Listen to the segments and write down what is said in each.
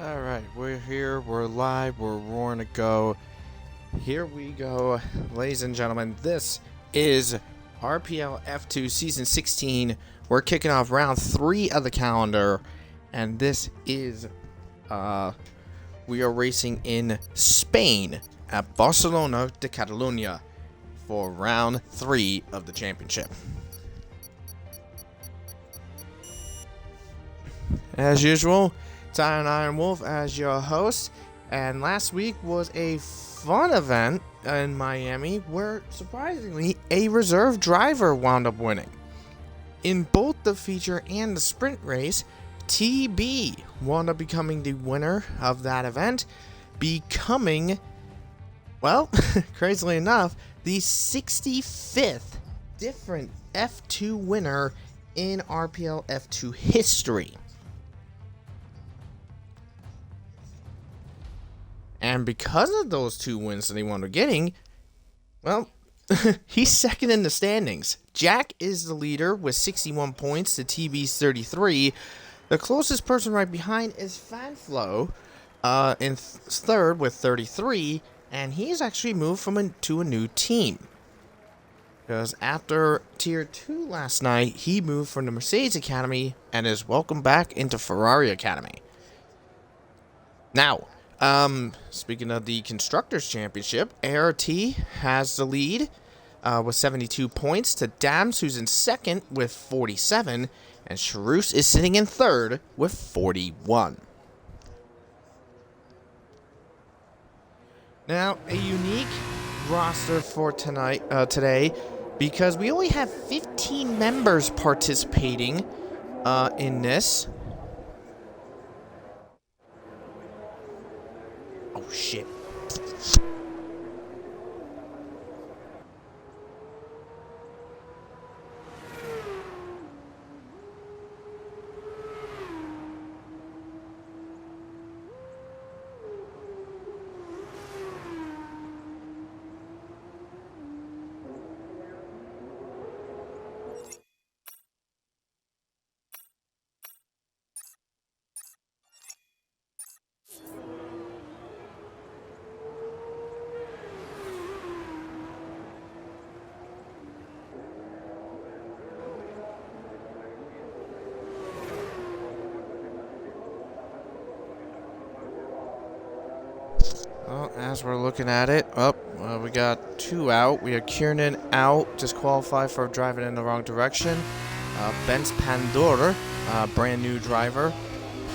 Alright, we're here, we're live, we're roaring to go. Here we go, ladies and gentlemen. This is RPL F2 Season 16. We're kicking off round 3 of the calendar. And this is, we are racing in Spain at Barcelona de Catalunya for round 3 of the championship. As usual, it's Ironwolf as your host, and last week was a fun event in Miami where, surprisingly, a reserve driver wound up winning. In both the feature and the sprint race, TB wound up becoming the winner of that event, becoming, well, crazily enough, the 65th different F2 winner in RPL F2 history. And because of those 2 wins that he wound up getting, well, he's second in the standings. Jack is the leader with 61 points to TB's 33. The closest person right behind is Fanflo in third with 33. And he's actually moved to a new team. Because after Tier 2 last night, he moved from the Mercedes Academy and is welcomed back into Ferrari Academy. Now, speaking of the Constructors' Championship, ART has the lead with 72 points to Dams, who's in second with 47, and Charus is sitting in third with 41. Now, a unique roster for today, because we only have 15 members participating in this. Oh, shit. Well, as we're looking at it, we got 2 out. We have Kiernan out, disqualified for driving in the wrong direction. Benz Pandor, brand new driver,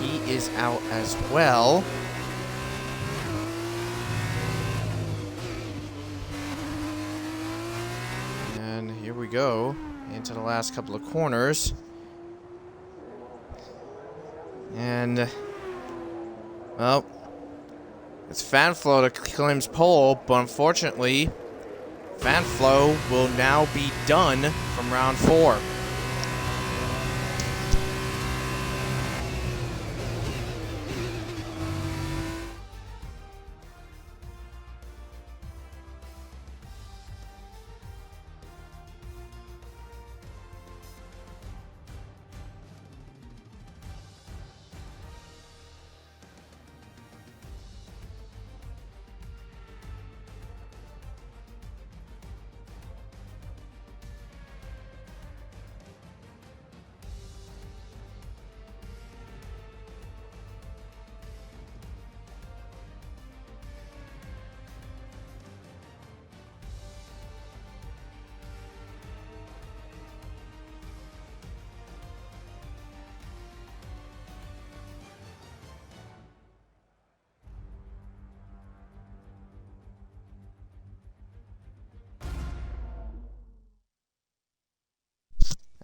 he is out as well. And here we go into the last couple of corners. And, well, it's Fanflo that claims pole, but unfortunately, Fanflo will now be done from round 4.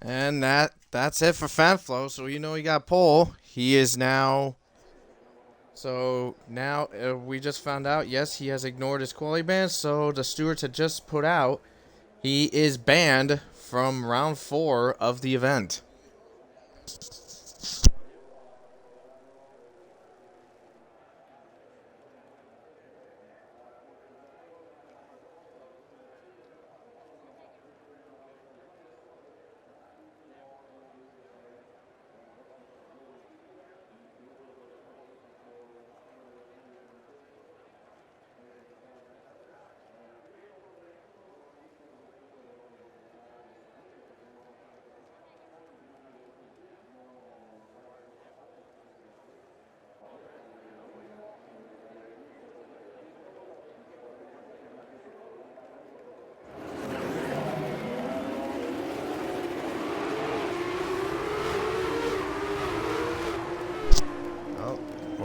And that's it for Fanflo. So you know he got pole. He is now. So now we just found out. Yes, he has ignored his quality ban. So the stewards had just put out. He is banned from round 4 of the event.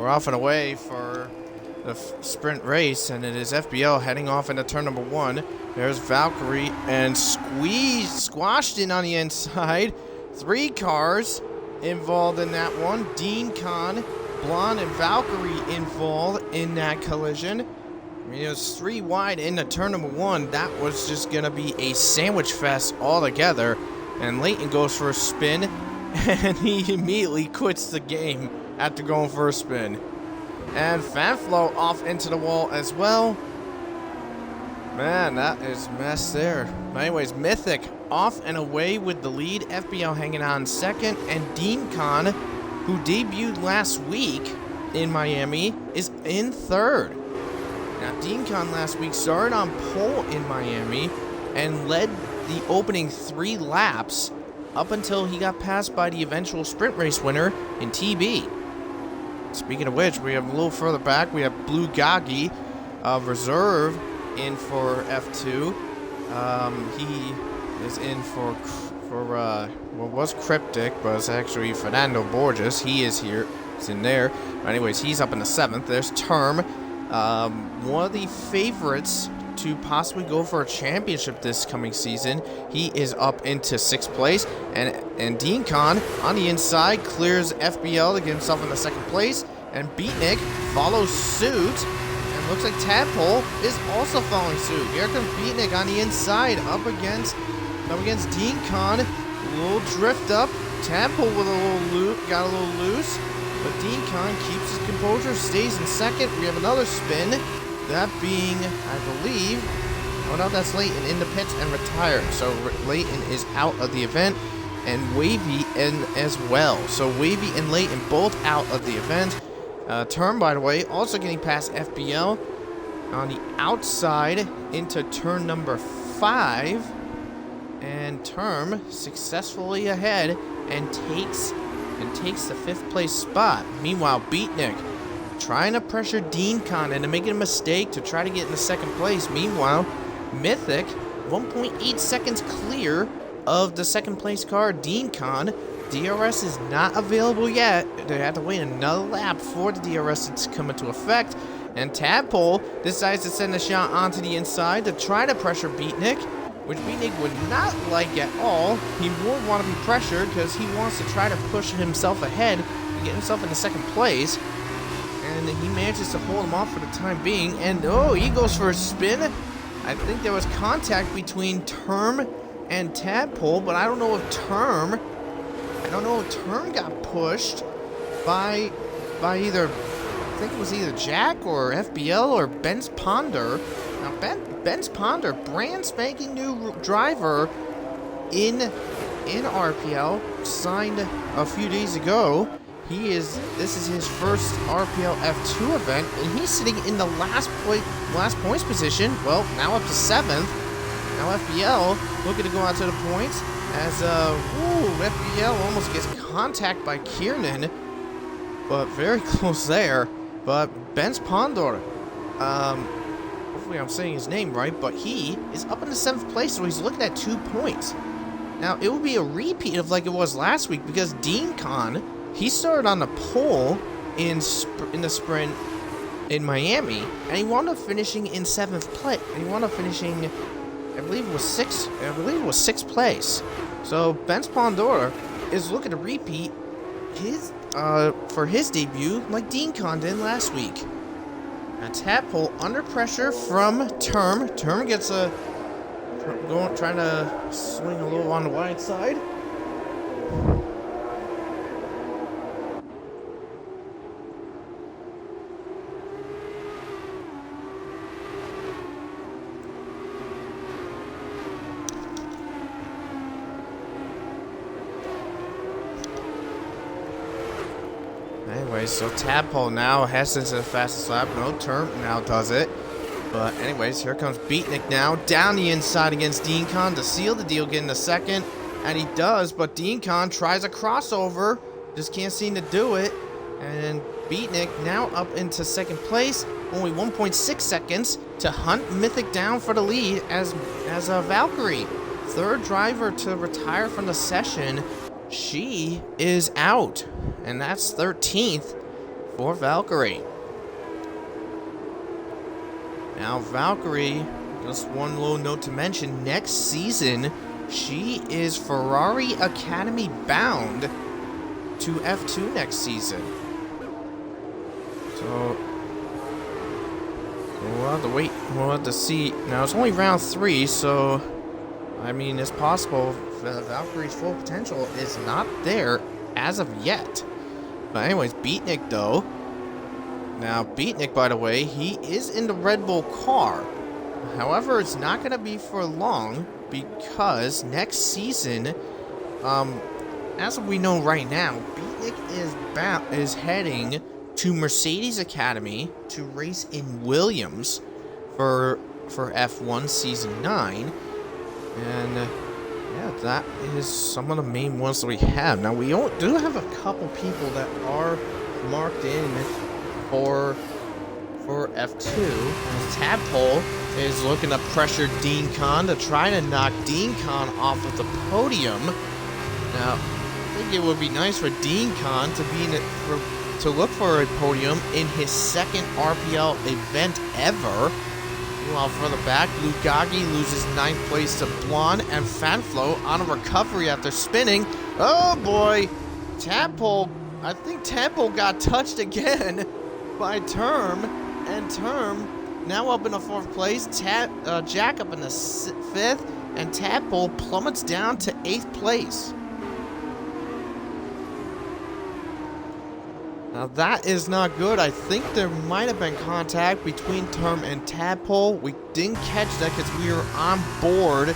off and away for the sprint race, and it is FPL heading off into turn number 1. There's Valkyrie, and squashed in on the inside. 3 cars involved in that one. Dean Khan, Blonde, and Valkyrie involved in that collision. I mean, it was 3 wide into turn number 1. That was just going to be a sandwich fest altogether. And Leighton goes for a spin, and he immediately quits the game after going for a spin. And Fanflo off into the wall as well. Man, that is a mess there. But anyways, Mythic off and away with the lead. FPL hanging on second. And Dean Khan, who debuted last week in Miami, is in third. Now, Dean Khan last week started on pole in Miami and led the opening 3 laps up until he got passed by the eventual sprint race winner in TB. Speaking of which, we have a little further back, we have Blue Gagi, reserve, in for F2. He is in for what was Cryptic, but it's actually Fernando Borges. He is here. It's in there. But anyways, he's up in the 7th. There's Term, one of the favorites to possibly go for a championship this coming season. He is up into 6th place, and Dean Khan on the inside clears FBL to get himself in the 2nd place, and Beatnik follows suit, and looks like Tadpole is also following suit. Here comes Beatnik on the inside, up against Dean Khan. A little drift up. Tadpole with got a little loose, but Dean Khan keeps his composure, stays in 2nd. We have another spin. That being, I believe, oh no, that's Leighton in the pits and retired. So Leighton is out of the event, and Wavy in as well. So Wavy and Leighton both out of the event. Term, by the way, also getting past FBL on the outside into turn number 5. And Term successfully ahead and takes the 5th place spot. Meanwhile, Beatnik trying to pressure Dean Khan into making a mistake to try to get in the 2nd place. Meanwhile, Mythic 1.8 seconds clear of the 2nd place car, Dean Khan. DRS is not available yet. They have to wait another lap for the DRS to come into effect. And Tadpole decides to send a shot onto the inside to try to pressure Beatnik, which Beatnik would not like at all. He would want to be pressured because he wants to try to push himself ahead and get himself in the 2nd place. And he manages to hold him off for the time being. And oh, he goes for a spin. I think there was contact between Term and Tadpole, but I don't know if Term got pushed by either, I think it was either Jack or FBL or Ben's Ponder. Now Ben's Ponder, brand spanking new driver in RPL, signed a few days ago. This is his first RPL F2 event, and he's sitting in the last points position. Well, now up to 7th. Now FBL looking to go out to the points as FBL almost gets contact by Kiernan, but very close there. But Ben's Pondor, hopefully I'm saying his name right, but he is up in the 7th place, so he's looking at 2 points. Now it will be a repeat of like it was last week, because Dean Khan, he started on the pole in the sprint in Miami, and he wound up finishing in 7th place. He wound up finishing, I believe it was 6th place. So Ben's Pondora is looking to repeat his for his debut like Dean Khan did last week. A Tadpole under pressure from Term. Term gets trying to swing a little on the wide side. Anyways, so Tadpole now heads into the fastest lap. No, Term now does it. But anyways, here comes Beatnik now down the inside against Dean Khan to seal the deal, getting the 2nd. And he does, but Dean Khan tries a crossover. Just can't seem to do it. And Beatnik now up into 2nd place. Only 1.6 seconds to hunt Mythic down for the lead as Valkyrie, 3rd driver to retire from the session. She is out, and that's 13th for Valkyrie. Now, Valkyrie, just one little note to mention, next season, she is Ferrari Academy bound to F2 next season. So, we'll have to wait, we'll have to see. Now, it's only round 3, so, I mean, it's possible that Valkyrie's full potential is not there as of yet. But anyways, Beatnik, though. Now, Beatnik, by the way, he is in the Red Bull car. However, it's not going to be for long because next season, as we know right now, Beatnik is heading to Mercedes Academy to race in Williams for F1 Season 9. And, yeah, that is some of the main ones that we have. Now, we do have a couple people that are marked in for F2. Tadpole is looking to pressure Dean Kahn to try to knock Dean Kahn off of the podium. Now, I think it would be nice for Dean Kahn to look for a podium in his second RPL event ever. Meanwhile, further back, Lugagi loses 9th place to Blonde, and Fanflo on a recovery after spinning. Oh boy! Tadpole, I think Tadpole got touched again by Term, and Term now up in the 4th place. Jack up in the 5th, and Tadpole plummets down to 8th place. Now that is not good. I think there might have been contact between Term and Tadpole. We didn't catch that because we were on board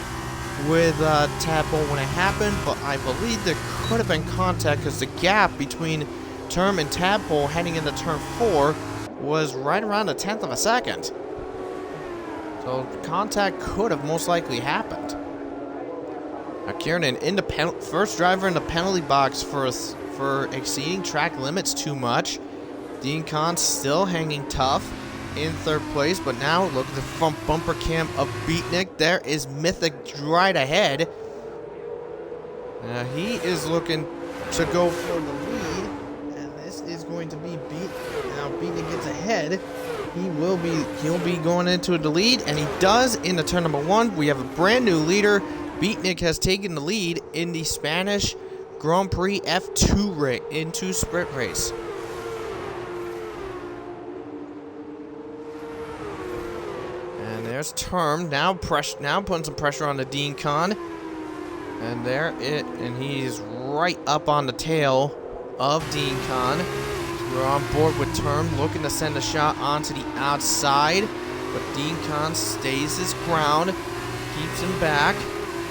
with Tadpole when it happened, but I believe there could have been contact because the gap between Term and Tadpole heading into turn 4 was right around a 10th of a second. So contact could have most likely happened. Now Kiernan, first driver in the penalty box for exceeding track limits too much. Dean Kahn still hanging tough in 3rd place, but now look at the front bumper cam of Beatnik. There is Mythic right ahead. He is looking to go for the lead, and this is going to be Now Beatnik gets ahead. He'll be going into the lead, and he does in the turn number 1. We have a brand new leader. Beatnik has taken the lead in the Spanish Grand Prix F2 sprint race. And there's Term now putting some pressure on the Dean Kahn. And he's right up on the tail of Dean Kahn. We're on board with Term, looking to send a shot onto the outside, but Dean Kahn stays his ground, keeps him back,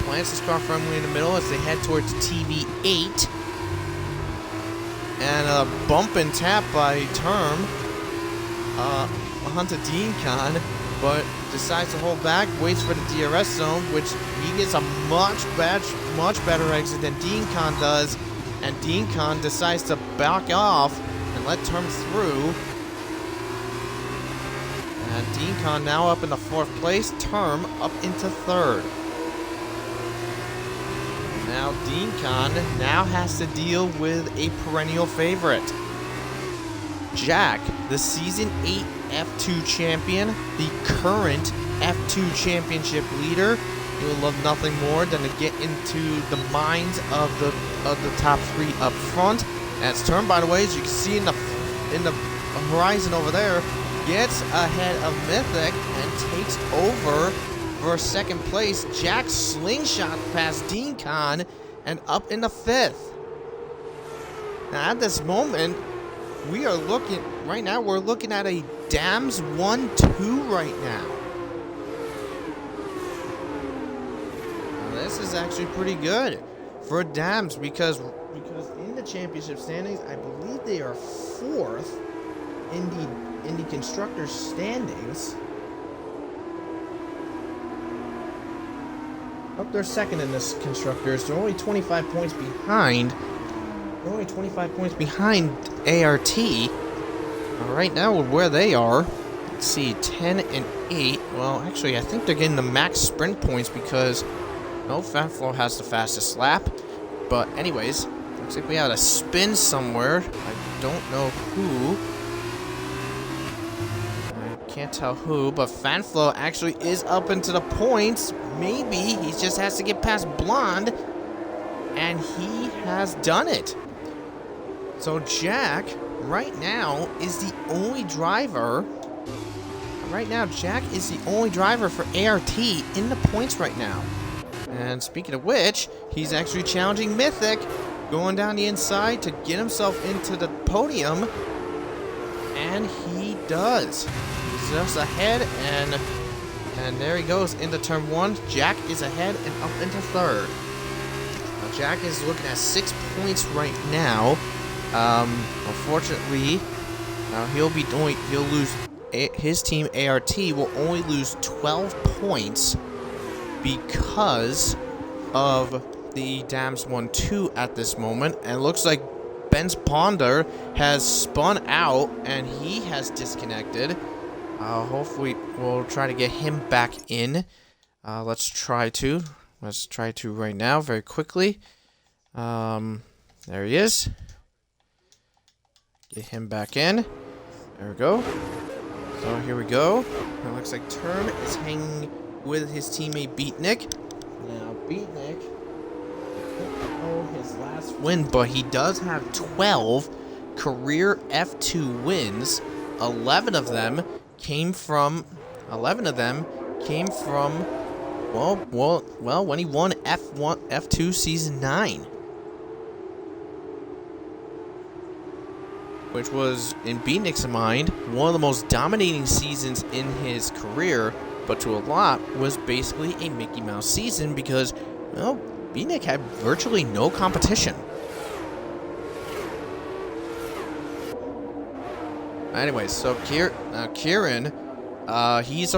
plants his car firmly in the middle as they head towards TV8. And a bump and tap by Term onto Dean Kahn, but decides to hold back, waits for the DRS zone, which he gets a much better exit than Dean Kahn does, and Dean Kahn decides to back off and let Term through. And Dean Kahn now up in the 4th place, Term up into 3rd. Now Dean Kahn now has to deal with a perennial favorite. Jack, the Season 8 F2 champion, the current F2 championship leader. He will love nothing more than to get into the minds of the top 3 up front. That's Term, by the way, as you can see in the horizon over there, gets ahead of Mythic and takes over for 2nd place. Jack slingshot past Dean Kahn and up in the 5th. Now at this moment, we're looking at a Dams 1-2 right now. Now this is actually pretty good for Dams because in the championship standings, I believe they are 4th in the constructors standings. They're 2nd in this constructors. They're only 25 points behind. They're only 25 points behind ART. Right now, with where they are, let's see, 10 and 8. Well, actually, I think they're getting the max sprint points because Fanflo has the fastest lap. But anyways, looks like we had a spin somewhere. I don't know who. can't tell who, but Fanflo actually is up into the points. Maybe he just has to get past Blonde, and he has done it. So Jack, right now, is the only driver. Right now, Jack is the only driver for ART in the points right now. And speaking of which, he's actually challenging Mythic, going down the inside to get himself into the podium. And he does. He's just ahead, and there he goes into turn 1. Jack is ahead and up into 3rd. Now, Jack is looking at 6 points right now. Unfortunately, he'll lose. His team ART will only lose 12 points because of the Dams 1-2 at this moment, and it looks like Ben's Ponder has spun out and he has disconnected. Hopefully we'll try to get him back in. Let's try to right now very quickly. There he is. Get him back in. There we go. So here we go. It looks like Term is hanging with his teammate Beatnik. Now Beatnik, his last win, but he does have 12 career F2 wins. 11 of them came from when he won F2 season 9, which was, in Beatnik's mind, one of the most dominating seasons in his career, but to a lot was basically a Mickey Mouse season because, well, Beatnik had virtually no competition. Anyways, so Kieran, he's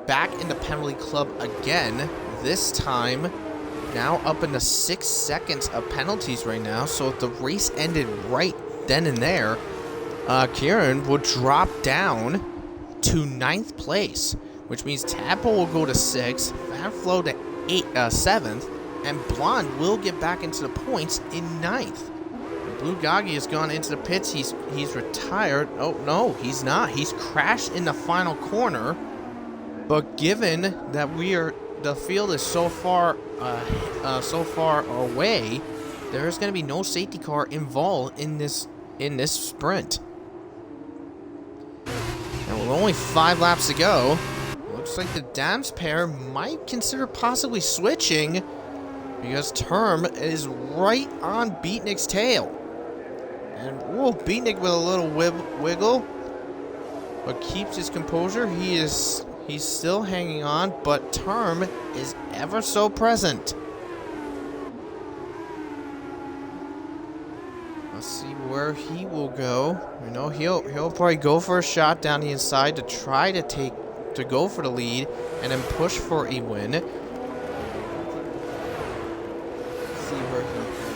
back in the penalty club again. This time, now up into 6 seconds of penalties right now. So if the race ended right then and there, Kieran would drop down to 9th place, which means Tadpole will go to 6th, Fanflo to 7th, and Blonde will get back into the points in 9th. Blue Goggy has gone into the pits. He's retired. Oh no, he's not. He's crashed in the final corner. But given that the field is so far away, there is going to be no safety car involved in this sprint. And with only 5 laps to go, looks like the Dams pair might consider possibly switching because Term is right on Beatnik's tail. And Beatnik with a little wiggle, but keeps his composure. He's still hanging on, but Term is ever so present. Let's see where he will go. You know, he'll probably go for a shot down the inside to try to go for the lead and then push for a win. Let's see where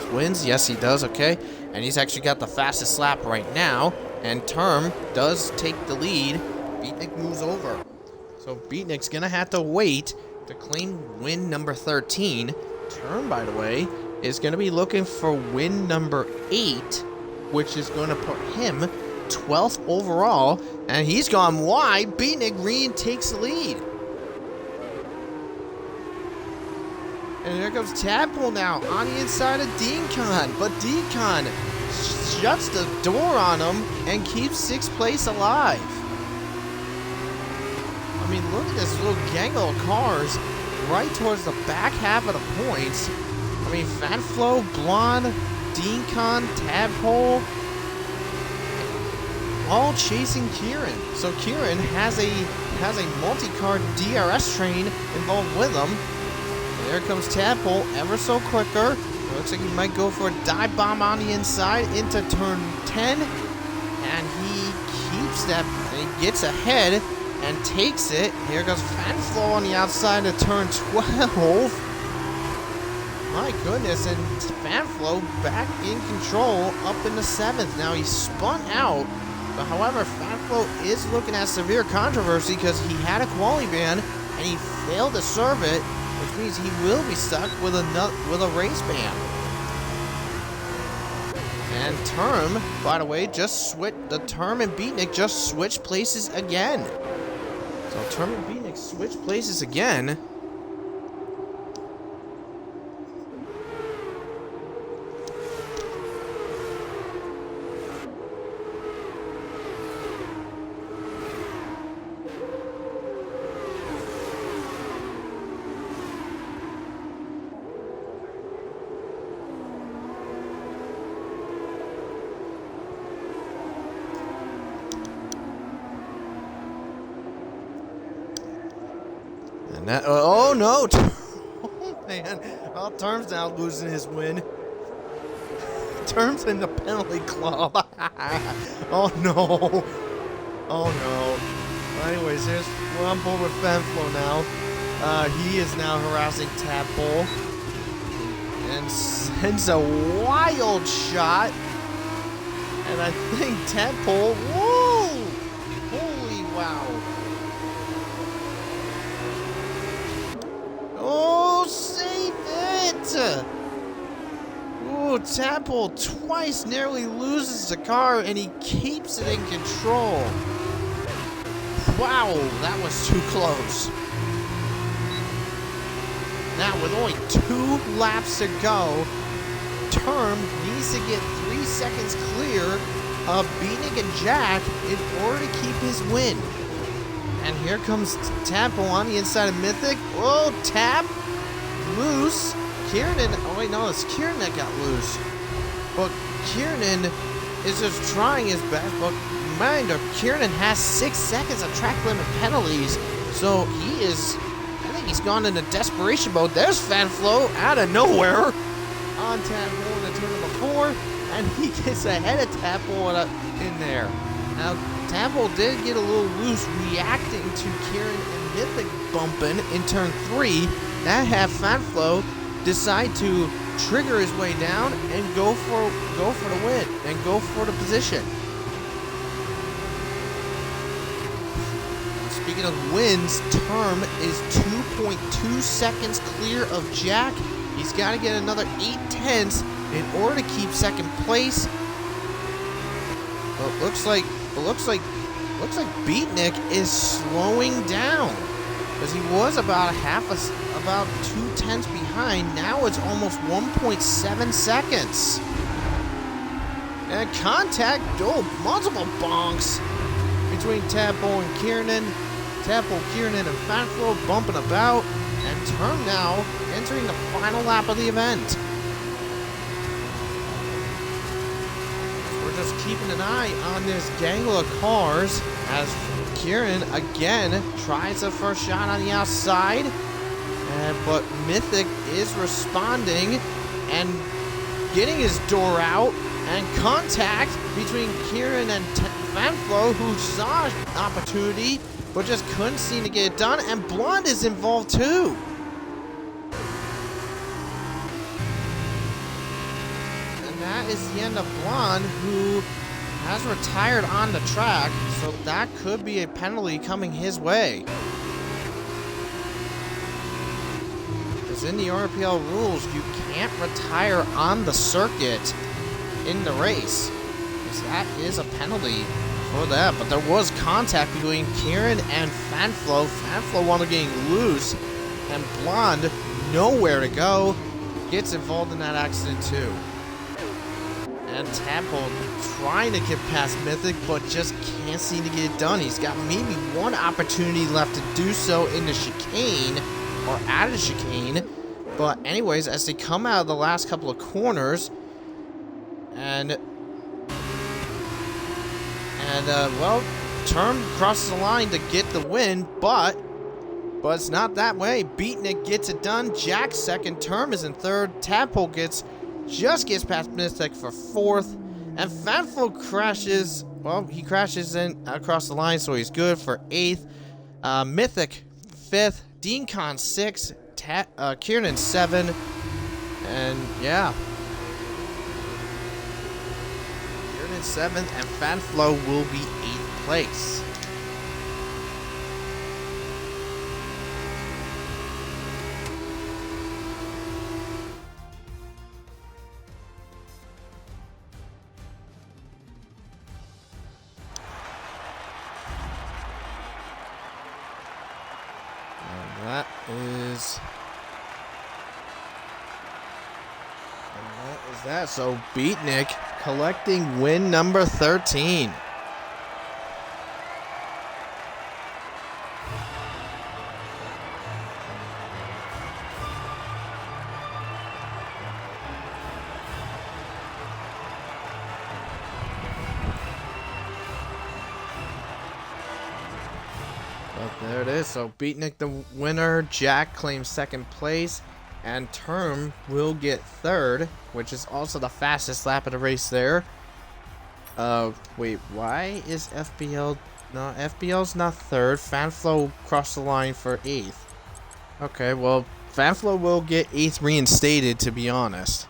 he wins. Yes, he does. Okay. And he's actually got the fastest lap right now. And Term does take the lead. Beatnik moves over. So Beatnik's going to have to wait to claim win number 13. Term, by the way, is going to be looking for win number 8, which is going to put him 12th overall. And he's gone wide. Beatnik takes the lead. And here comes Tadpole now on the inside of Deancon. But Deancon shuts the door on him and keeps 6th place alive. I mean, look at this little gang of cars right towards the back half of the points. I mean, Fanflo, Blonde, Deancon, Tadpole, all chasing Kieran. So Kieran has a multi-car DRS train involved with him. There comes Tadpole, ever so quicker. It looks like he might go for a dive bomb on the inside into turn 10. And he keeps that, and he gets ahead and takes it. Here goes Fanflo on the outside of turn 12. My goodness, and Fanflo back in control up in the 7th. Now he's spun out, but however, Fanflo is looking at severe controversy because he had a quali ban and he failed to serve it, which means he will be stuck with a race ban. And Term, by the way, the Term and Beatnik just switched places again. So Term and Beatnik switch places again. And that, oh no! Oh man, well, Term's now losing his win. Term's in the penalty club. Oh no! Oh no! Well, anyways, we're on board with Fanflo now. He is now harassing Tadpole and sends a wild shot. And I think Tadpole, whoa! Holy wow! Oh, save it! Ooh, Tadpole twice nearly loses the car, and he keeps it in control. Wow, that was too close. Now, with only 2 laps to go, Term needs to get 3 seconds clear of Beatnik and Jack in order to keep his win. And here comes Tadpole on the inside of Mythic. Whoa, tap! Loose. Kiernan, oh wait, no, it's Kieran that got loose. But Kiernan is just trying his best, but reminder, Kiernan has 6 seconds of track limit penalties, so he is, I think he's gone into desperation mode. There's Fanflo out of nowhere on Tadpole in turn number 4, and he gets ahead of Tadpole in there. Now, Tadpole did get a little loose reacting to Kieran and Mythic bumping in turn 3. That had Fanflo decide to trigger his way down and go for the win and go for the position. Speaking of wins, Term is 2.2 seconds clear of Jack. He's got to get another 8/10 in order to keep second place. Well, it looks like Beatnik is slowing down, because he was about about 2/10 behind. Now it's almost 1.7 seconds. And contact, multiple bonks between Tadpole and Kiernan. Tadpole, Kiernan, and Fanflo bumping about. And Term now entering the final lap of the event. We're just keeping an eye on this gangle of cars as Kieran again tries a first shot on the outside. But Mythic is responding and getting his door out. And contact between Kieran and Fanflo, who saw an opportunity but just couldn't seem to get it done. And Blonde is involved too. And that is the end of Blonde, who has retired on the track. So that could be a penalty coming his way. Because in the RPL rules, you can't retire on the circuit in the race, because that is a penalty for that. But there was contact between Kieran and Fanflo. Fanflo wound up getting loose, and Blonde, nowhere to go, gets involved in that accident too. And Tadpole trying to get past Mythic, but just can't seem to get it done. He's got maybe one opportunity left to do so in the chicane, or out of the chicane. But anyways, as they come out of the last couple of corners, and well, Term crosses the line to get the win, but it's not that way. Beatnik gets it done. Jack's second. Term is in third. Tadpole just gets past Mystic for fourth, and Fanflo crashes. Well, he crashes in across the line, so he's good for eighth. Mythic fifth. Dean Con sixth. Kiernan 7, and yeah, Kiernan 7th, and Fanflo will be 8th place. Is that so? Beatnik collecting win number 13. But there it is. So Beatnik the winner. Jack claims second place. And Term will get third, which is also the fastest lap of the race there. Wait, why is FBL... No, FBL's not third. Fanflow crossed the line for 8th. Okay, well, Fanflow will get 8th reinstated, to be honest.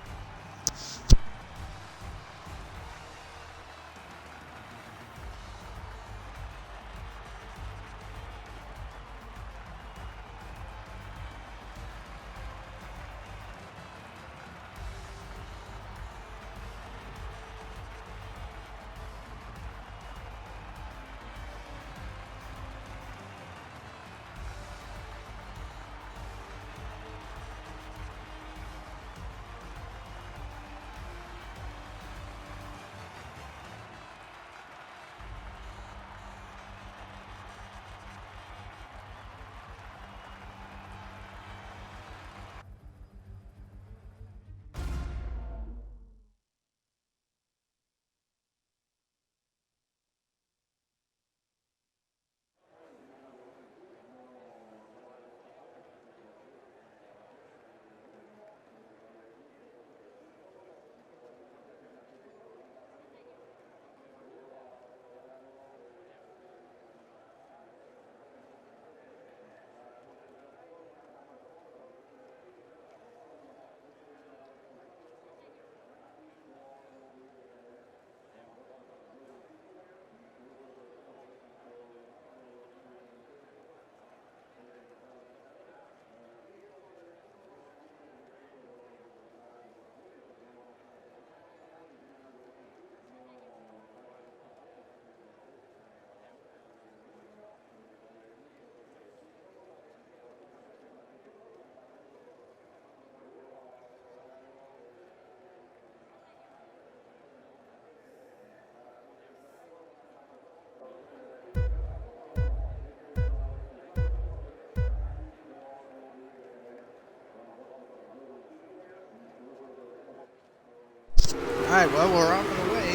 Alright, well, we're on the way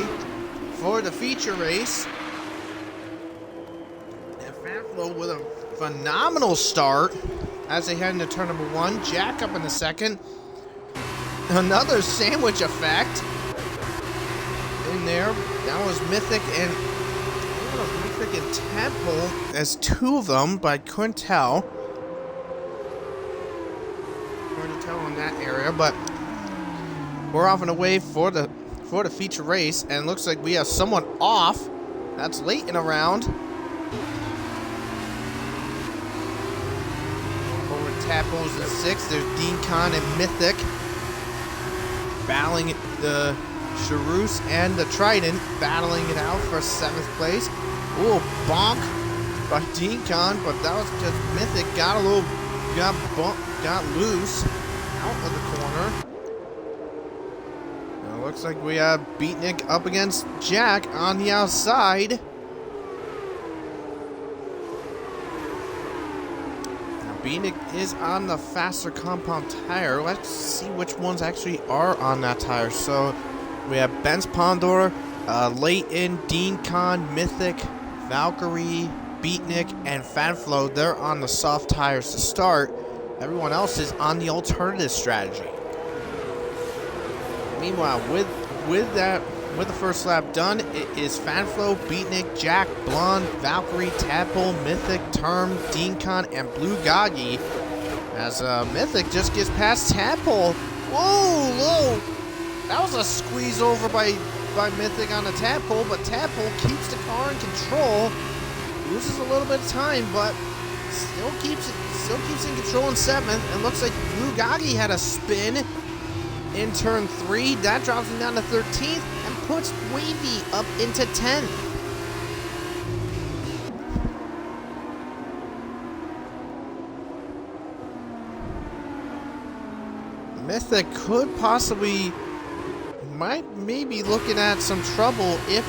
for the feature race. And Fanflow with a phenomenal start as they head into turn number 1. Jack up in the second. Another sandwich effect in there. That was Mythic and Temple as 2 of them, but I couldn't tell. Hard to tell on that area, but we're off and away for the feature race, and it looks like we have someone off. That's late in a round. Over Tapos in 6th. There's Dean Khan and Mythic battling the Charus and the Trident, battling it out for 7th place. Ooh, bonk by Dean Khan, but that was because Mythic got loose out of the corner. Looks like we have Beatnik up against Jack on the outside. Now Beatnik is on the faster compound tire. Let's see which ones actually are on that tire. So we have Benz Pondor, Leighton, Dean Khan, Mythic, Valkyrie, Beatnik, and Fanflow. They're on the soft tires to start. Everyone else is on the alternative strategy. Meanwhile, with the first lap done, it is Fanflow, Beatnik, Jack, Blonde, Valkyrie, Tadpole, Mythic, Term, Dean Khan, and Blue Gagi. As Mythic just gets past Tadpole. Whoa! That was a squeeze over by Mythic on the Tadpole, but Tadpole keeps the car in control. Loses a little bit of time, but still keeps in control in 7th. And looks like Blue Gagi had a spin in turn 3. That drops him down to 13th and puts Wavy up into 10th. Mythic could possibly might maybe looking at some trouble if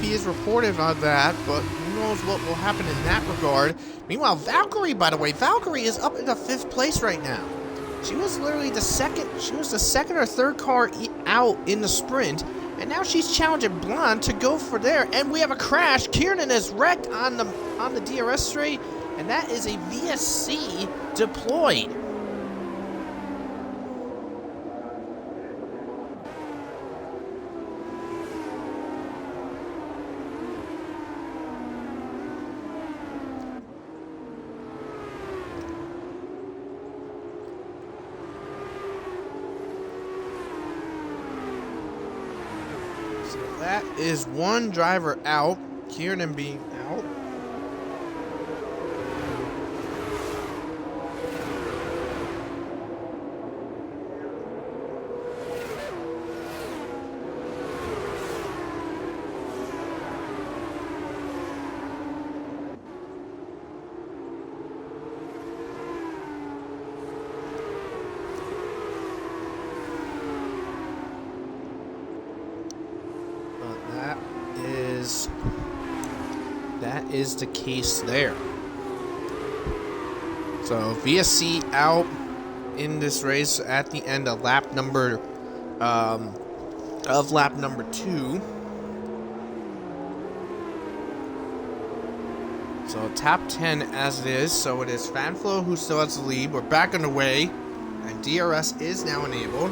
he is reported on that, but who knows what will happen in that regard. Meanwhile, Valkyrie, by the way, Valkyrie is up in the 5th place right now. She was literally the second or third car out in the sprint, and now she's challenging Blonde to go for there, and we have a crash. Kiernan is wrecked on the DRS straight, and that is a VSC deployed. That is one driver out, Kiernan being out. That is the case there. So VSC out in this race at the end of lap number 2. So top 10 as it is. So it is Fanflo who still has the lead. We're back on the way, and DRS is now enabled.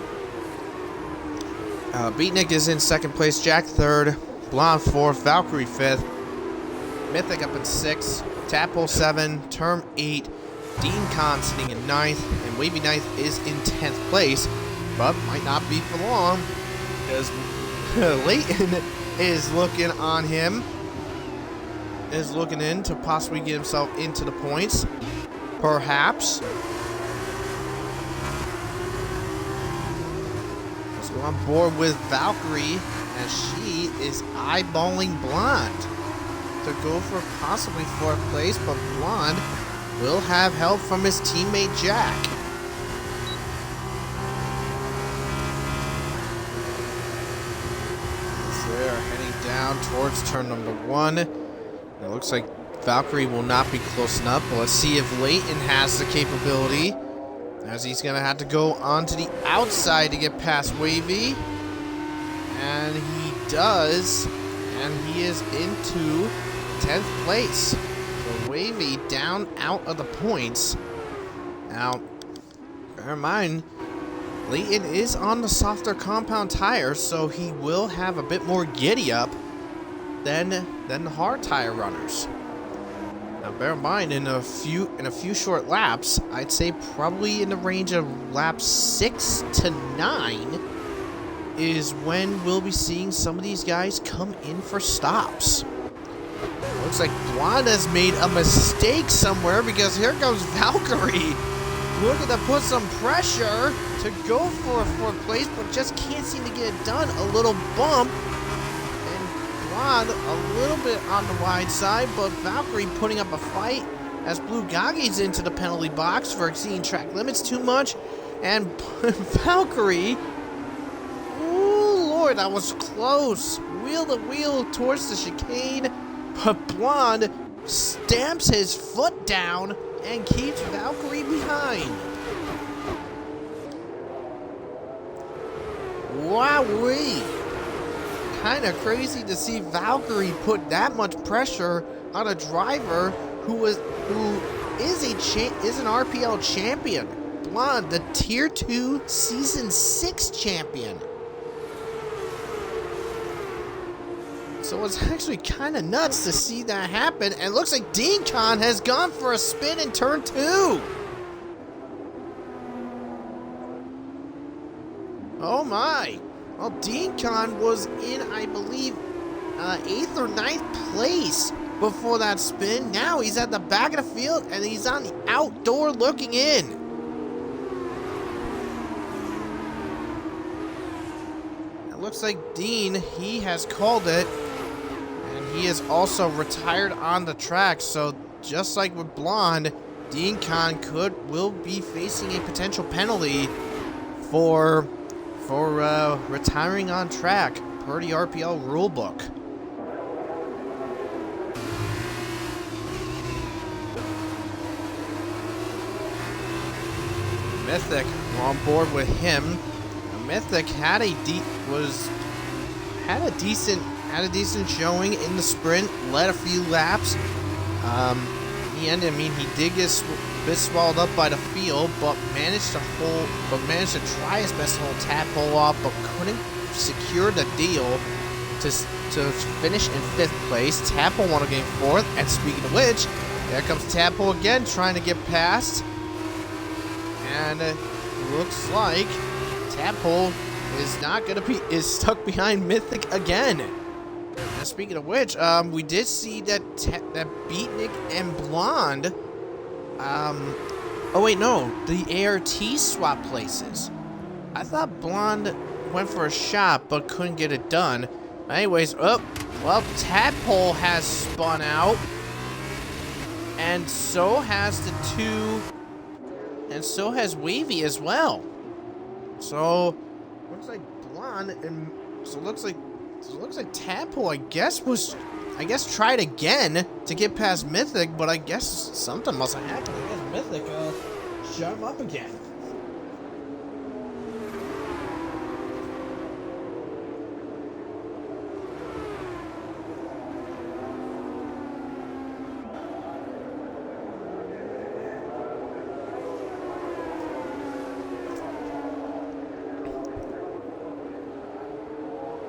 Beatnik is in 2nd place, Jack 3rd, Blonde 4th, Valkyrie 5th, Mythic up in 6th, Tadpole 7, Term 8, Dean Kahn sitting in 9th, and Wavy 9th is in 10th place, but might not be for long, because Leighton is looking on him, is looking in to possibly get himself into the points, perhaps. Let's go on board with Valkyrie, as she is eyeballing Blonde to go for possibly 4th place, but Blonde will have help from his teammate Jack. As they're heading down towards turn number 1. It looks like Valkyrie will not be close enough, but let's see if Leighton has the capability, as he's going to have to go onto the outside to get past Wavy. And he does, and he is into 10th place. So Wavy down out of the points. Now, bear in mind, Leighton is on the softer compound tires, so he will have a bit more giddy up than the hard tire runners. Now, bear in mind, in a few short laps, I'd say probably in the range of laps 6 to 9. Is when we'll be seeing some of these guys come in for stops. Looks like Blonde has made a mistake somewhere, because here comes Valkyrie looking to put some pressure to go for a 4th place, but just can't seem to get it done. A little bump, and Blonde a little bit on the wide side, but Valkyrie putting up a fight as Blue Gagi's into the penalty box for exceeding track limits too much, and Valkyrie, that was close. Wheel to wheel towards the chicane, but Blonde stamps his foot down and keeps Valkyrie behind. Wowee! Kind of crazy to see Valkyrie put that much pressure on a driver who is an RPL champion. Blonde, the Tier 2 Season 6 champion. So it's actually kind of nuts to see that happen. And it looks like Dean Kahn has gone for a spin in turn 2. Oh my. Well, Dean Kahn was in, I believe, 8th or 9th place before that spin. Now he's at the back of the field, and he's on the outdoor looking in. It looks like Dean, he has called it. He is also retired on the track, so just like with Blonde, Dean Kahn will be facing a potential penalty for for retiring on track per the RPL rulebook. Mythic, we're on board with him. Now, Mythic had a decent showing in the sprint, led a few laps. He did get bit swallowed up by the field, but managed to try his best to hold Tadpole off, but couldn't secure the deal to finish in 5th place. Tadpole won a game 4th, and speaking of which, there comes Tadpole again, trying to get past. And it looks like Tadpole is stuck behind Mythic again. And speaking of which, we did see that Beatnik and Blonde, oh wait, no, the ART swap places. I thought Blonde went for a shot, but couldn't get it done. Anyways, well, Tadpole has spun out, and so has Wavy as well. So looks like Blonde, and so looks like Tadpole, I guess tried again to get past Mythic, but I guess something must have happened. I guess Mythic shut him up again.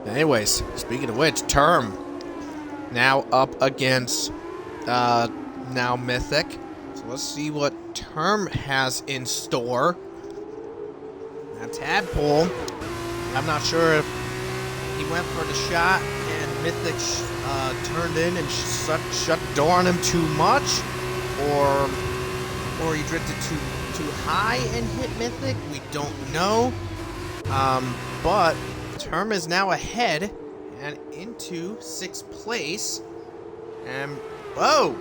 Anyways, speaking of which, Term now up against now Mythic. So let's see what Term has in store. Now Tadpole, I'm not sure if he went for the shot and Mythic turned in and shut the door on him too much, or he drifted too high and hit Mythic. We don't know. But Term is now ahead and into 6th place. And whoa,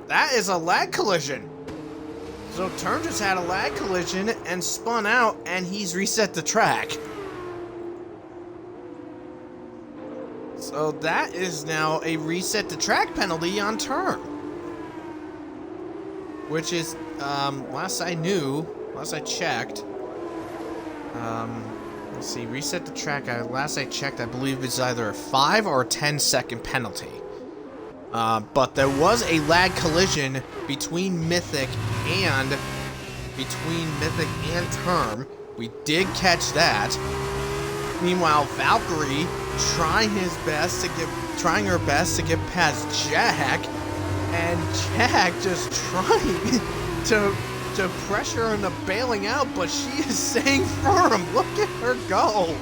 that is a lag collision. So Term just had a lag collision and spun out, and he's reset the track. So that is now a reset the track penalty on Term, which is last I checked. Let's see, reset the track. Last I checked, I believe it's either a 5 or a 10-second penalty. But there was a lag collision between Mythic and Term. We did catch that. Meanwhile, Valkyrie trying her best to get past Jack, and Jack just trying to pressure her into bailing out, but she is staying firm. Look at her go.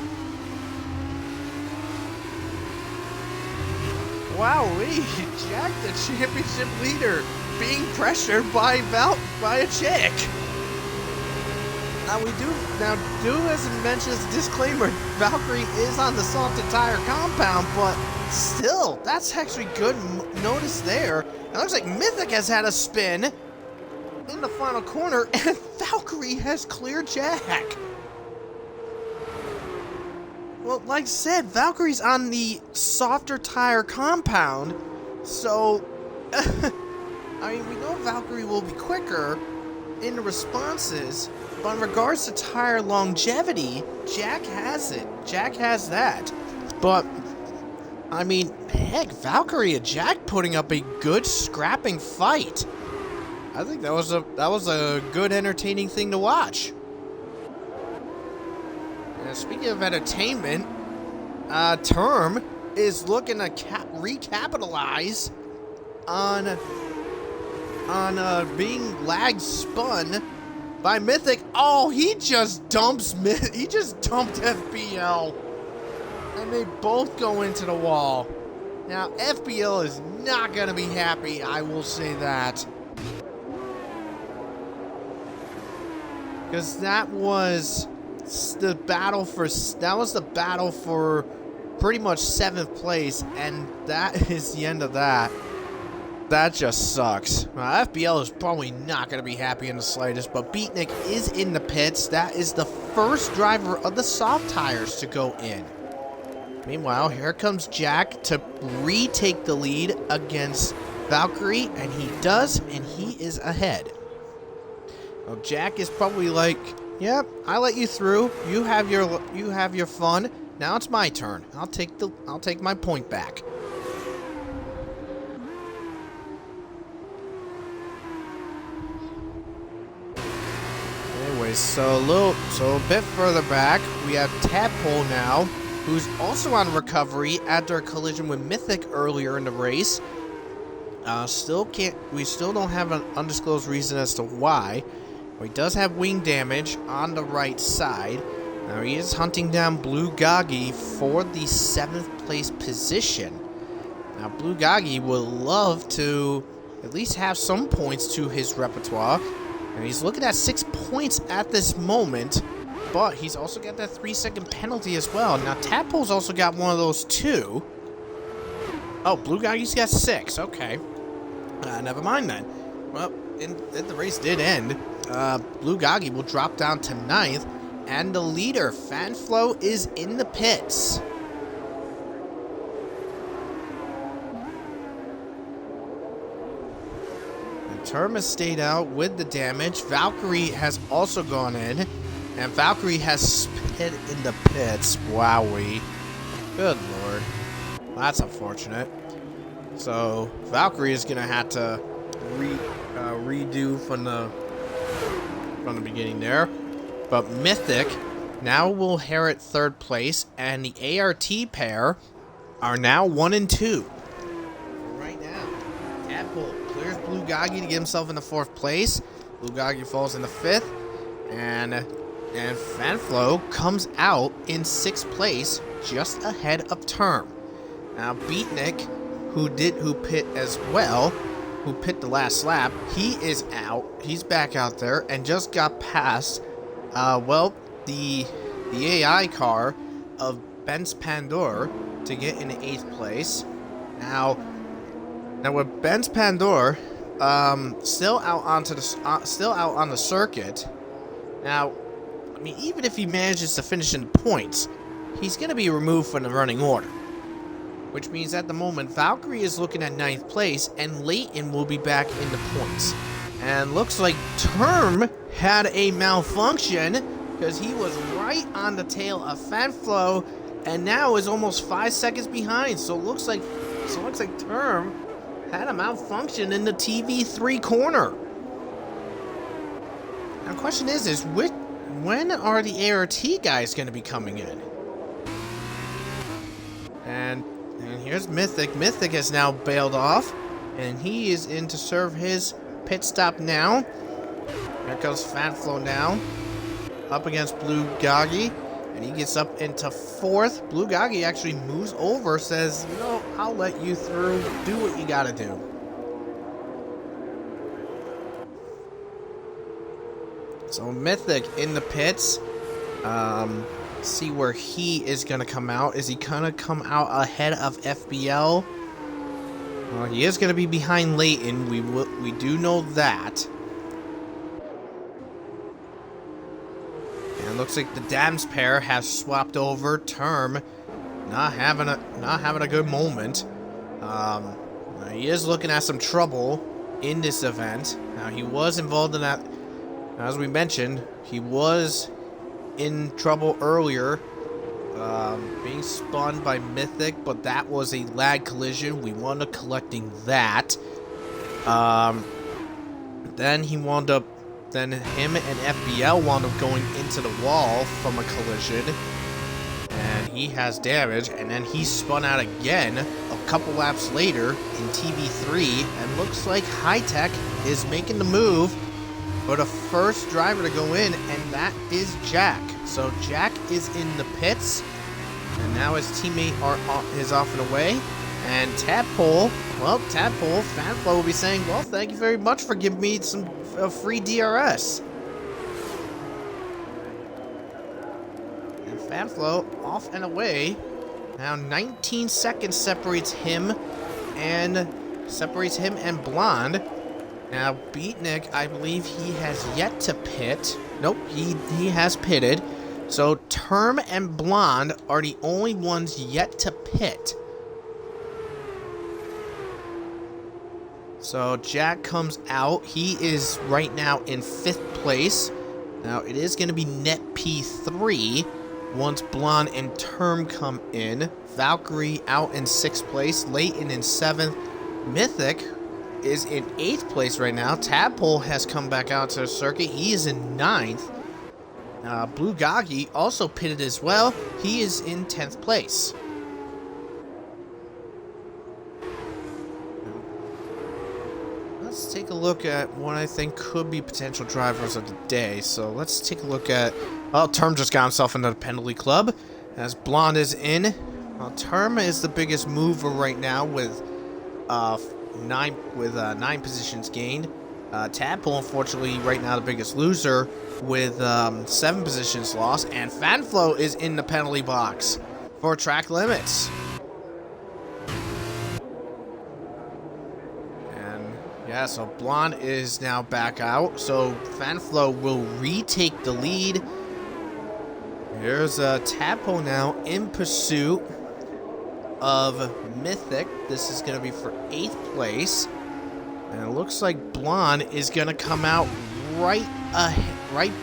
Wowee, Jack, the championship leader, being pressured by a chick. Now do as it mentions disclaimer, Valkyrie is on the salted tire compound, but still, that's actually good notice there. It looks like Mythic has had a spin in the final corner, and Valkyrie has cleared Jack. Well, like I said, Valkyrie's on the softer tire compound, so I mean, we know Valkyrie will be quicker in the responses, but in regards to tire longevity, Jack has it. Jack has that. But I mean, heck, Valkyrie and Jack putting up a good scrapping fight. I think that was a good, entertaining thing to watch. And speaking of entertainment, Term is looking to recapitalize on being lag spun by Mythic. Oh, he just dumped FPL, and they both go into the wall. Now FPL is not gonna be happy, I will say that. Because that was the battle for pretty much 7th place, and that is the end of that. That just sucks. FPL is probably not going to be happy in the slightest, but Beatnik is in the pits. That is the first driver of the soft tires to go in. Meanwhile, here comes Jack to retake the lead against Valkyrie, and he does, and he is ahead. Well, Jack is probably like, "Yep, I let you through. You have your fun. Now it's my turn. I'll take my point back." Anyways, so a bit further back, we have Tadpole now, who's also on recovery after a collision with Mythic earlier in the race. We still don't have an undisclosed reason as to why. But he does have wing damage on the right side. Now he is hunting down Blue Goggy for the 7th place position. Now Blue Goggy would love to at least have some points to his repertoire. And he's looking at 6 points at this moment. But he's also got that 3-second penalty as well. Now Tadpole's also got one of those too. Oh, Blue Goggy's got 6. Okay. Never mind then. Well, the race did end. Blue Goggy will drop down to 9th. And the leader, Fanflow, is in the pits. And Term has stayed out with the damage. Valkyrie has also gone in. And Valkyrie has spit in the pits. Wowee. Good lord. That's unfortunate. So, Valkyrie is going to have to redo from the beginning there. But Mythic now will inherit 3rd place, and the ART pair are now 1 and 2. Right now, Tadpole clears Blue Goggy to get himself in the 4th place. Blue Goggy falls in the 5th, and Fanflow comes out in 6th place, just ahead of Term. Now Beatnik, who pit as well, who pit the last lap, he is out. He's back out there and just got past, the AI car of Benz Pandor to get into 8th place. Now with Benz Pandor, still out on the circuit. Now, I mean, even if he manages to finish in points, he's going to be removed from the running order. Which means at the moment, Valkyrie is looking at 9th place, and Leighton will be back in the points. And looks like Term had a malfunction, because he was right on the tail of Fanflow, and now is almost 5 seconds behind. So it looks like Term had a malfunction in the TV3 corner. Now the question is when are the ART guys going to be coming in? And here's Mythic. Mythic has now bailed off, and he is in to serve his pit stop now. Here comes Fanflow now, up against Blue Goggy, and he gets up into 4th. Blue Goggy actually moves over, says, "No, I'll let you through. Do what you gotta do." So Mythic in the pits. See where he is going to come out. Is he going to come out ahead of FBL? He is going to be behind Leighton. We do know that. And it looks like the Dams pair have swapped over. Term not having a good moment. He is looking at some trouble in this event. Now he was involved in that. As we mentioned, he was in trouble earlier, being spun by Mythic, but that was a lag collision. We wound up collecting that. Then him and FBL wound up going into the wall from a collision, and he has damage. And then he spun out again a couple laps later in TV3, and looks like High Tech is making the move for the first driver to go in, and that is Jack. So Jack is in the pits, and now his teammate is off and away. And Tadpole, Fanflow will be saying, "Well, thank you very much for giving me some free DRS." And Fanflow off and away. Now 19 seconds separates him and separates him and Blonde. Now, Beatnik, I believe he has yet to pit. Nope, he has pitted. So, Term and Blonde are the only ones yet to pit. So, Jack comes out. He is right now in 5th place. Now, it is going to be net P3 once Blonde and Term come in. Valkyrie out in 6th place. Layton in 7th. Mythic is in 8th place right now. Tadpole has come back out to the circuit. He is in 9th. Blue Gagi also pitted as well. He is in 10th place. Let's take a look at what I think could be potential drivers of the day. So let's take a look at... Oh, Term just got himself into the penalty club as Blonde is in. Term is the biggest mover right now with 9 positions gained. Tadpole, unfortunately, right now the biggest loser with 7 positions lost. And Fanflo is in the penalty box for track limits. And yeah, so Blonde is now back out. So Fanflo will retake the lead. Here's Tadpole now in pursuit of Mythic. This is going to be for 8th place. And it looks like Blonde is going to come out right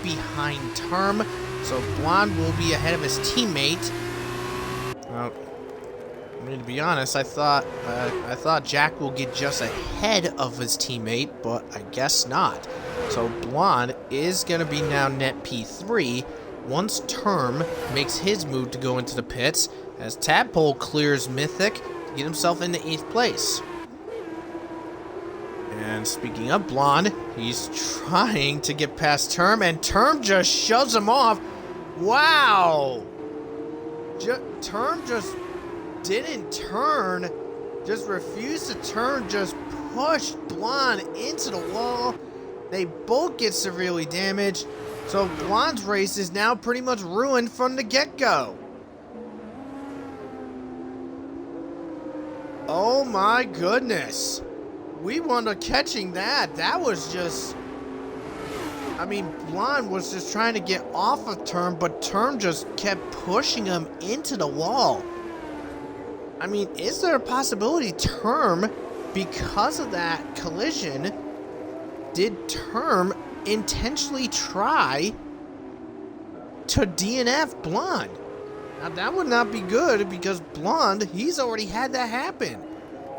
behind Term. So Blonde will be ahead of his teammate. Well, I mean, to be honest, I thought Jack will get just ahead of his teammate, but I guess not. So Blonde is going to be now net P3 once Term makes his move to go into the pits, as Tadpole clears Mythic to get himself into 8th place. And speaking of Blonde, he's trying to get past Term, and Term just shoves him off. Wow! Term just didn't turn, just refused to turn, just pushed Blonde into the wall. They both get severely damaged, so Blonde's race is now pretty much ruined from the get-go. Oh my goodness. We wound up catching that. That was just... I mean, Blonde was just trying to get off of Term, but Term just kept pushing him into the wall. I mean, is there a possibility Term, because of that collision, did Term intentionally try to DNF Blonde? Now, that would not be good, because Blonde, he's already had that happen.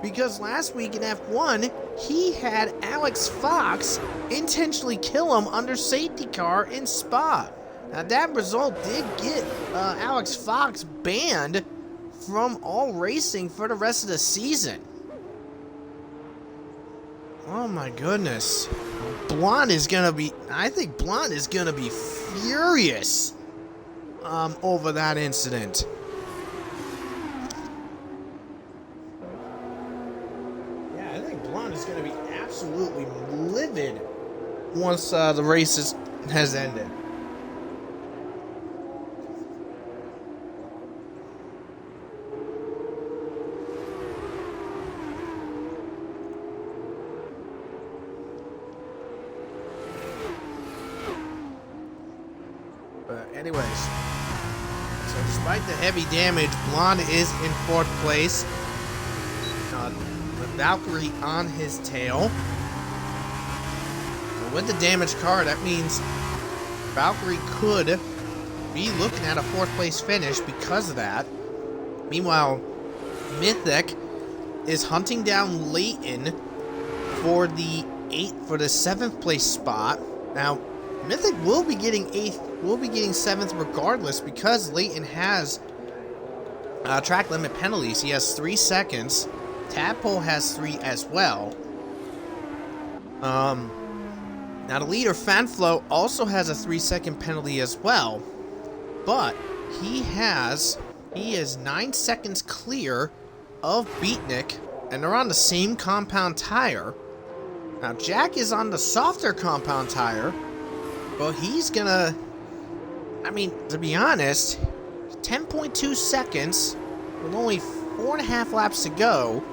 Because last week in F1, he had Alex Fox intentionally kill him under safety car in Spa. Now, that result did get Alex Fox banned from all racing for the rest of the season. Oh my goodness. Blonde is gonna be... I think Blonde is gonna be furious over that incident. Yeah, I think Blonde is gonna be absolutely livid once the race has ended. Anyways, so despite the heavy damage, Blonde is in 4th place. With Valkyrie on his tail. So with the damaged car, that means Valkyrie could be looking at a 4th place finish because of that. Meanwhile, Mythic is hunting down Layton for the 7th place spot. Now, Mythic will be getting 7th regardless, because Layton has track limit penalties. He has 3 seconds. Tadpole has 3 as well. Now the leader, Fanflo, also has a 3-second penalty as well, but he is 9 seconds clear of Beatnik, and they're on the same compound tire. Now Jack is on the softer compound tire, but he's gonna... I mean, to be honest, 10.2 seconds with only 4.5 laps to go.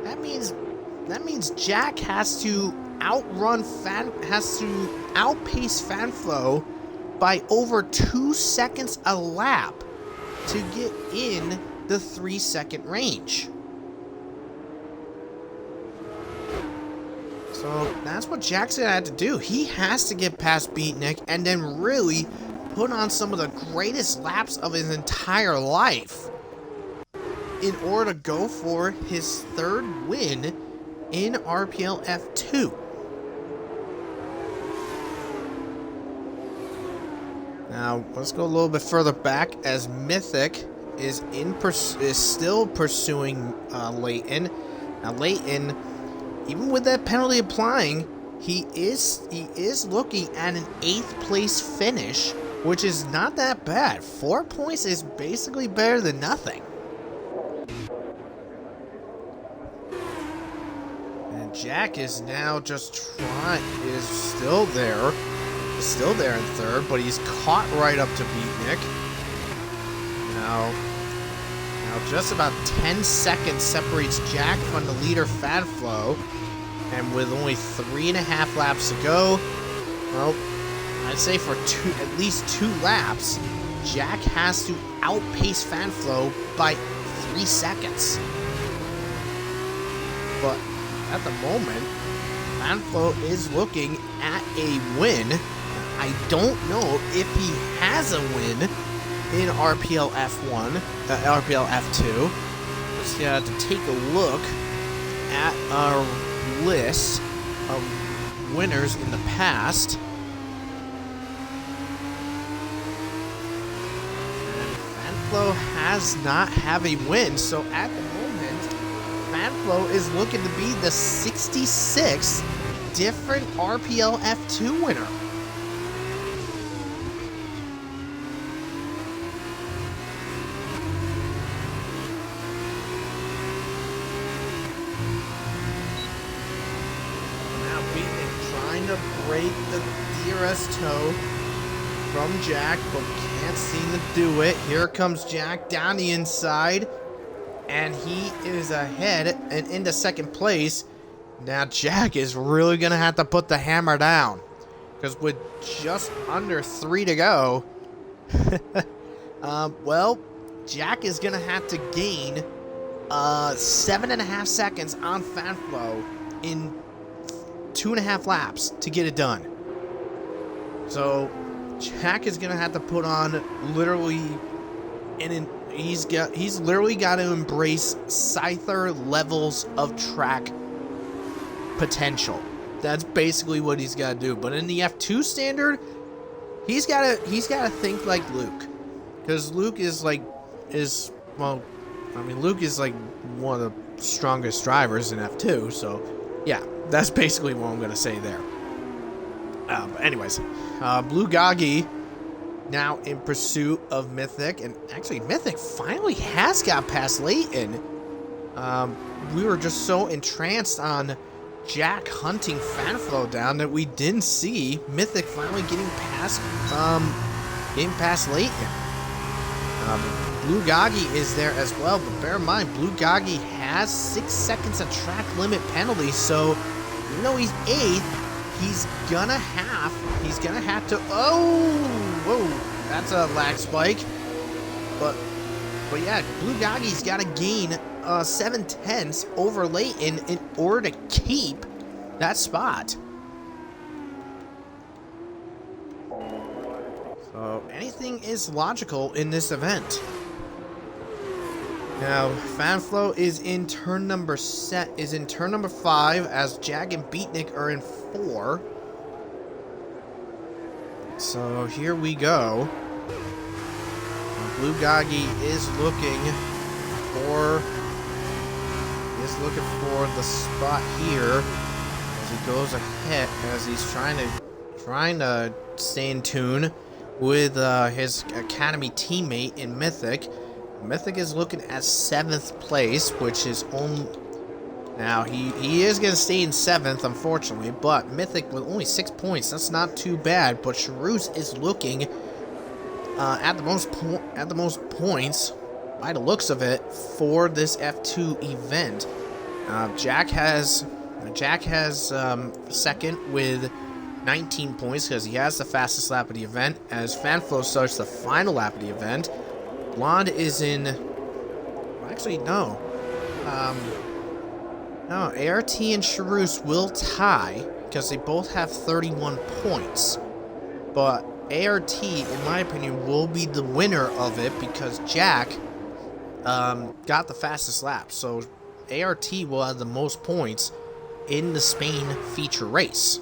That means Jack has to outpace Fanflo by over 2 seconds a lap to get in the 3-second range. So that's what Jack's gonna have to do. He has to get past Beatnik and then really put on some of the greatest laps of his entire life in order to go for his 3rd win in RPL F2. Now, let's go a little bit further back as Mythic is still pursuing Layton. Now, Layton, even with that penalty applying, he is looking at an 8th place finish, which is not that bad. 4 points is basically better than nothing. And Jack is now just still there in 3rd, but he's caught right up to Beatnik. Now just about 10 seconds separates Jack from the leader Fanflo, and with only 3.5 laps to go, well, I'd say for at least 2 laps, Jack has to outpace Fanflo by 3 seconds. But at the moment, Fanflo is looking at a win. I don't know if he has a win in RPL F1, RPL F2. Just have to take a look at our list of winners in the past. And Fanflo has not have a win, so at the moment, Fanflo is looking to be the 66th different RPL F2 winner. Break the DRS toe from Jack, but can't seem to do it. Here comes Jack down the inside, and he is ahead and into 2nd place. Now Jack is really gonna have to put the hammer down, because with just under 3 to go, well, Jack is gonna have to gain 7.5 seconds on Fanflo in 2.5 laps to get it done. So Jack is gonna have to put on literally, he's literally got to embrace Scyther levels of track potential. That's basically what he's got to do. But in the F2 standard, he's got to think like Luke, because Luke is like Luke is like one of the strongest drivers in F2. So yeah, that's basically what I'm going to say there. But anyways, Blue Goggy now in pursuit of Mythic. And actually, Mythic finally has got past Layton. We were just so entranced on Jack hunting Fanflo down that we didn't see Mythic finally getting past Layton. Blue Goggy is there as well, but bear in mind, Blue Goggy has 6 seconds of track limit penalty, so even though he's 8th, he's gonna have to, whoa, that's a lag spike. But yeah, Blue Goggy's gotta gain 7/10 over Layton in order to keep that spot. So anything is logical in this event. Now, Fanflo is in turn number 5 as Jack and Beatnik are in 4. So here we go. Blue Goggy is looking for the spot here as he goes ahead, as he's trying to stay in tune with his academy teammate in Mythic. Mythic is looking at 7th place, which is only... Now, he is going to stay in 7th, unfortunately, but Mythic with only 6 points, that's not too bad. But Charus is looking at the most points, by the looks of it, for this F2 event. Jack has second with 19 points because he has the fastest lap of the event. As Fanflow starts the final lap of the event, Blonde is in. Actually, no. No, ART and Charus will tie because they both have 31 points. But ART, in my opinion, will be the winner of it because Jack got the fastest lap. So ART will have the most points in the Spain feature race.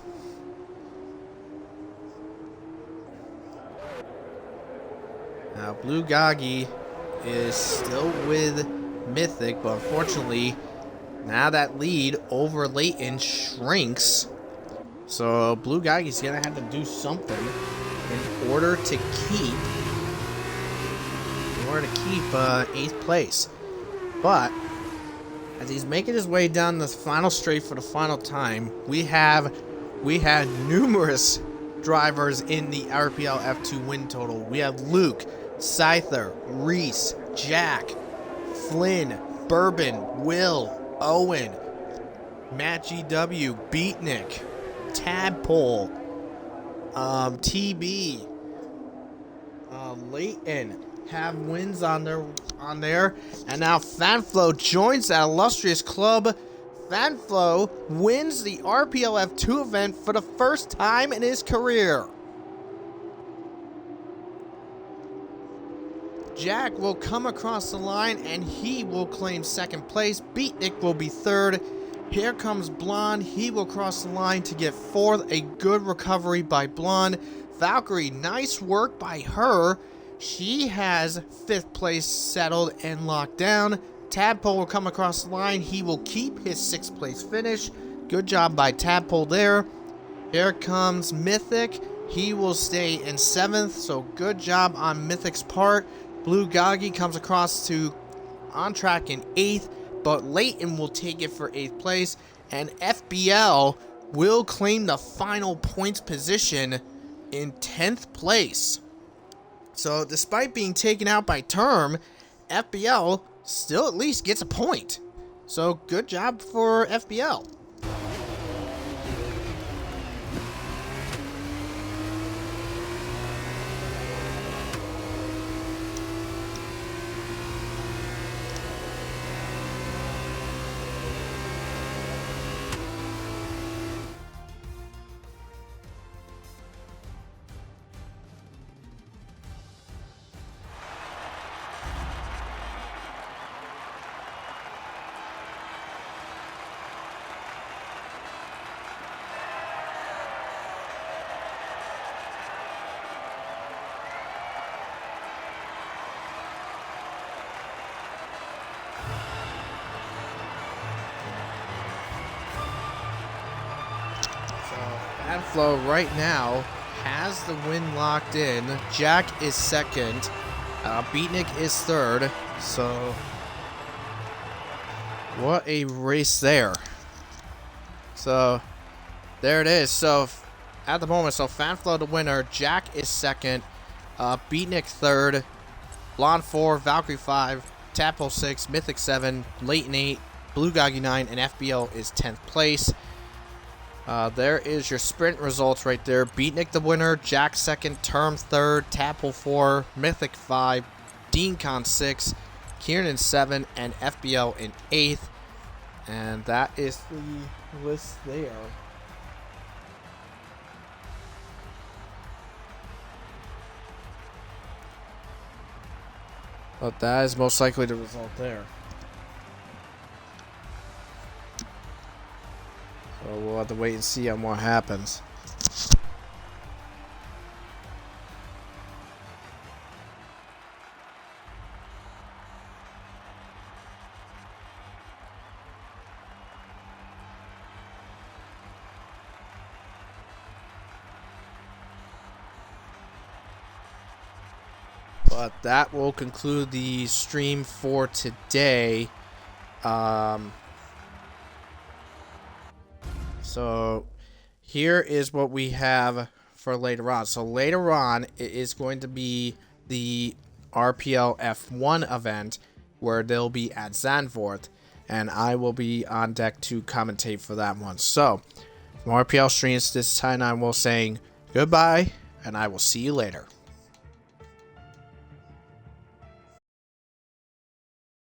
Now, Blue Gagi is still with Mythic, but unfortunately, now that lead over Leighton shrinks. So Blue Gagi's gonna have to do something in order to keep 8th place. But as he's making his way down the final straight for the final time, we had numerous drivers in the RPL F2 win total. We have Luke, Scyther, Reese, Jack, Flynn, Bourbon, Will, Owen, Matt GW, Beatnik, Tadpole, TB, Leighton have wins on there, and now Fanflow joins that illustrious club. Fanflow wins the RPL F2 event for the first time in his career. Jack will come across the line and he will claim second place. Beatnik will be third. Here comes Blonde. He will cross the line to get fourth. A good recovery by Blonde. Valkyrie, nice work by her. She has 5th place settled and locked down. Tadpole will come across the line. He will keep his 6th place finish. Good job by Tadpole there. Here comes Mythic. He will stay in 7th, so good job on Mythic's part. Blue Gagi comes across to on track in 8th, but Leighton will take it for 8th place, and FBL will claim the final points position in 10th place. So despite being taken out by Term, FBL still at least gets a point. So good job for FBL. Fanflow right now has the win locked in. Jack is second. Beatnik is third. So, what a race there. So, there it is. So, at the moment, Fanflow the winner. Jack is second. Beatnik third. Blonde 4, Valkyrie 5, Tadpole 6, Mythic 7, Leighton 8, Blue Gagi 9, and FBL is 10th place. There is your sprint results right there. Beatnik the winner, Jack second, Term third, Tadpole 4, Mythic 5, DeanCon 6, Kieran 7, and FBL in 8th. And that is the list there. But that is most likely the result there. So we'll have to wait and see on what happens. But that will conclude the stream for today. So here is what we have for later on. So later on, it is going to be the RPL F1 event where they'll be at Zandvoort. and I will be on deck to commentate for that one. So, from RPL Streams, this is Ironwolf saying goodbye, and I will see you later.